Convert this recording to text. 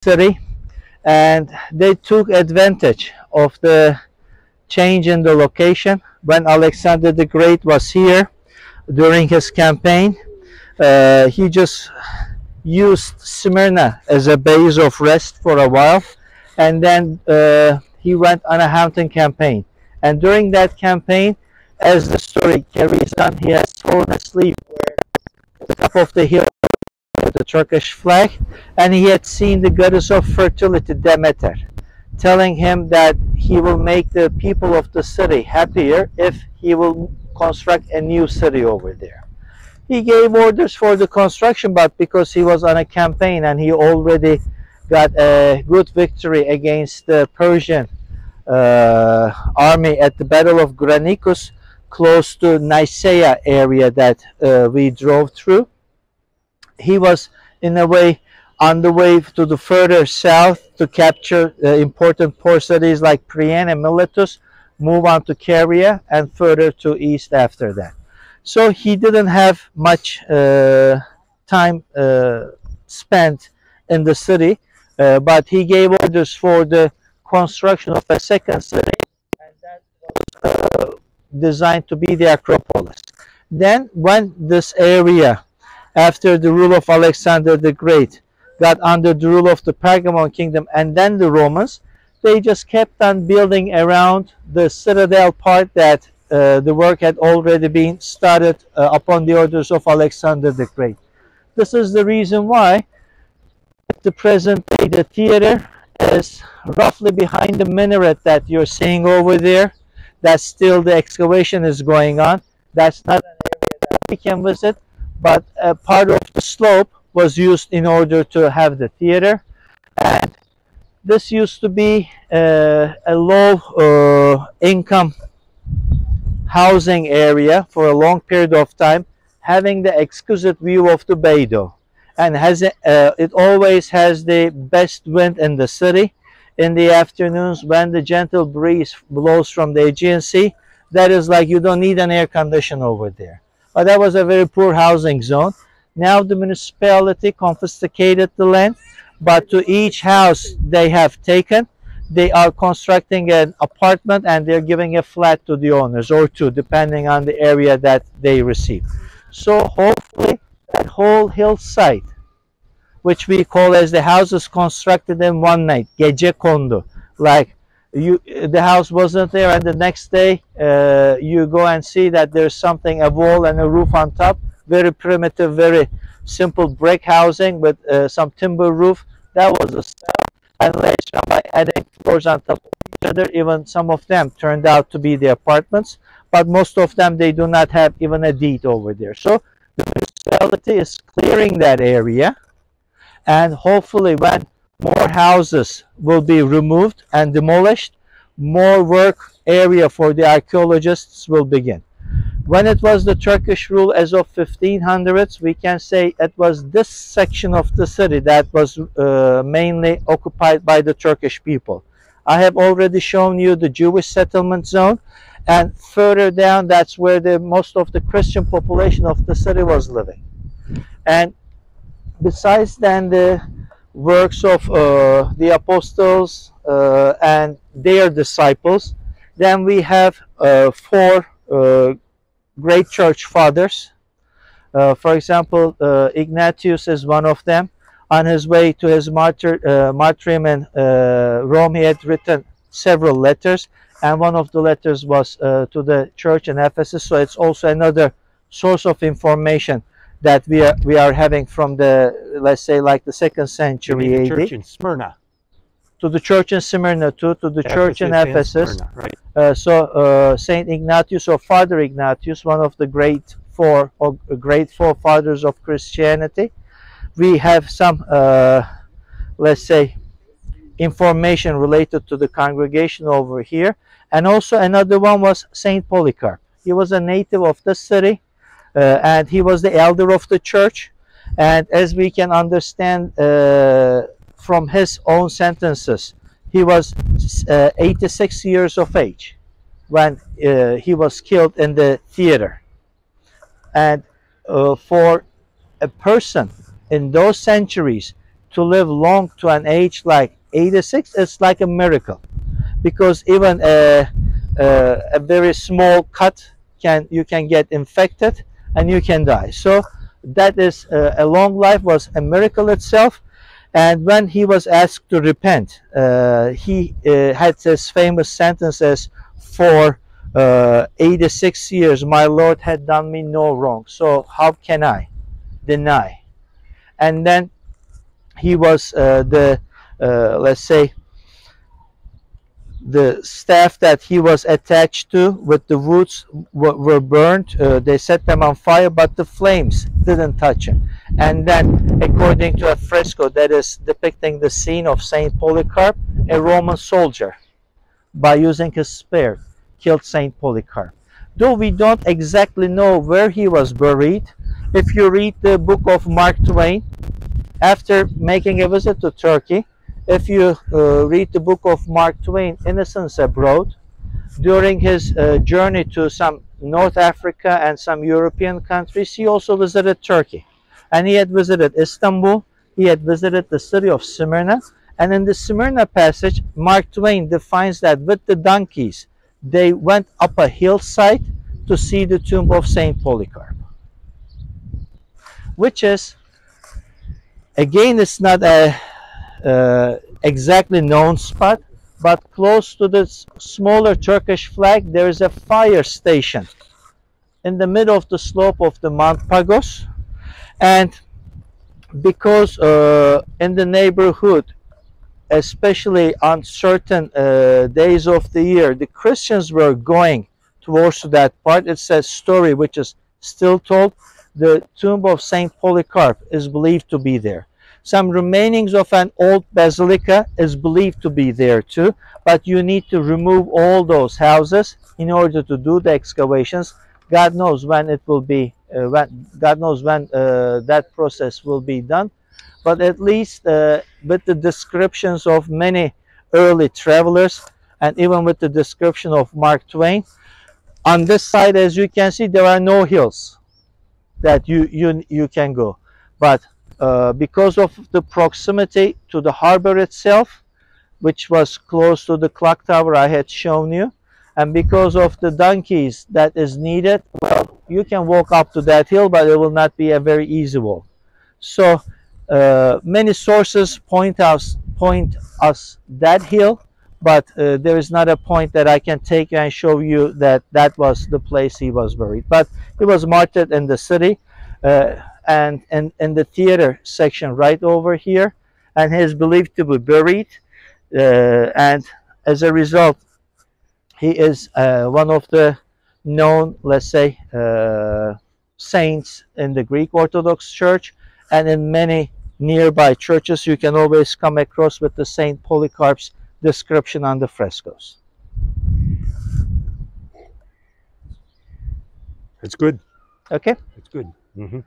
city, and they took advantage of the change in the location. When Alexander the Great was here during his campaign, he just used Smyrna as a base of rest for a while, and then he went on a hunting campaign. And during that campaign, as the story carries on, he has fallen asleep at the top of the hill with the Turkish flag, and he had seen the goddess of fertility, Demeter, telling him that he will make the people of the city happier if he will construct a new city over there. He gave orders for the construction, but because he was on a campaign and he already got a good victory against the Persian army at the Battle of Granicus, close to Nicaea area that we drove through, he was in a way on the way to the further south to capture important port cities like Priene and Miletus, move on to Caria, and further to east after that. So he didn't have much time spent in the city, but he gave orders for the construction of a second city, and that was designed to be the Acropolis. Then when this area, after the rule of Alexander the Great, got under the rule of the Pergamon kingdom and then the Romans, they just kept on building around the citadel part that the work had already been started upon the orders of Alexander the Great. This is the reason why at the present day the theater is roughly behind the minaret that you're seeing over there. That's still the excavation is going on. That's not an area that we can visit, but a part of the slope was used in order to have the theater. And this used to be a low income housing area for a long period of time, having the exquisite view of the Beidou, and it always has the best wind in the city. In the afternoons, when the gentle breeze blows from the Aegean Sea, that is like you don't need an air condition over there. But that was a very poor housing zone. Now the municipality confiscated the land, but to each house they have taken, they are constructing an apartment and they're giving a flat to the owners, or two, depending on the area that they receive. So hopefully that whole hillside, which we call as the houses constructed in one night, gece kondu, like the house wasn't there and the next day you go and see that there's something, a wall and a roof on top, very primitive, very simple brick housing with some timber roof. That was a style. And later on, by adding floors on top of each other, even some of them turned out to be the apartments, but most of them, they do not have even a deed over there. So the municipality is clearing that area, and hopefully when more houses will be removed and demolished, more work area for the archaeologists will begin. When it was the Turkish rule as of 1500s, we can say it was this section of the city that was mainly occupied by the Turkish people. I have already shown you the Jewish settlement zone, and further down, that's where most of the Christian population of the city was living. And besides then the works of the apostles and their disciples, then we have four great church fathers. For example, Ignatius is one of them. On his way to his martyrdom in Rome, he had written several letters, and one of the letters was to the church in Ephesus. So it's also another source of information that we are having from the, let's say, like the 2nd century AD. Church in Smyrna. To the church in Smyrna, to the church in Ephesus. Smyrna, right. So Saint Ignatius, or Father Ignatius, one of the great four fathers of Christianity. We have some, let's say, information related to the congregation over here. And also another one was Saint Polycarp. He was a native of the city, and he was the elder of the church. And as we can understand from his own sentences, he was 86 years of age when he was killed in the theater. And for a person in those centuries to live long to an age like 86, it's like a miracle, because even a very small cut you can get infected and you can die. So that is a long life was a miracle itself. And when he was asked to repent, he had this famous sentences: for 86 years my Lord had done me no wrong, so how can I deny? And then he was let's say, the staff that he was attached to with the woods were burned. They set them on fire, but the flames didn't touch him. And then, according to a fresco that is depicting the scene of Saint Polycarp, a Roman soldier, by using his spear, killed Saint Polycarp. Though we don't exactly know where he was buried, if you read the book of Mark Twain, after making a visit to Turkey, if you read the book of Mark Twain, Innocents Abroad, during his journey to some North Africa and some European countries, he also visited Turkey. And he had visited Istanbul, he had visited the city of Smyrna, and in the Smyrna passage, Mark Twain defines that with the donkeys, they went up a hillside to see the tomb of Saint Polycarp, which is, again, it's not a exactly known spot, but close to the smaller Turkish flag, there is a fire station in the middle of the slope of the Mount Pagos. And because in the neighborhood, especially on certain days of the year, the Christians were going towards that part, it's a story which is still told. The tomb of Saint Polycarp is believed to be there. Some remainings of an old basilica is believed to be there too, but you need to remove all those houses in order to do the excavations. God knows when it will be, God knows when that process will be done. But at least with the descriptions of many early travelers, and even with the description of Mark Twain, on this side, as you can see, there are no hills that you can go. But because of the proximity to the harbor itself, which was close to the clock tower I had shown you, and because of the donkeys that is needed, well, you can walk up to that hill, but it will not be a very easy walk. So many sources point us that hill, but there is not a point that I can take and show you that that was the place he was buried. But he was martyred in the city, and in the theater section right over here, and he is believed to be buried, and as a result, he is one of the known, let's say, saints in the Greek Orthodox Church, and in many nearby churches you can always come across with the Saint Polycarp's description on the frescoes. It's good. Okay. It's good. Mm-hmm.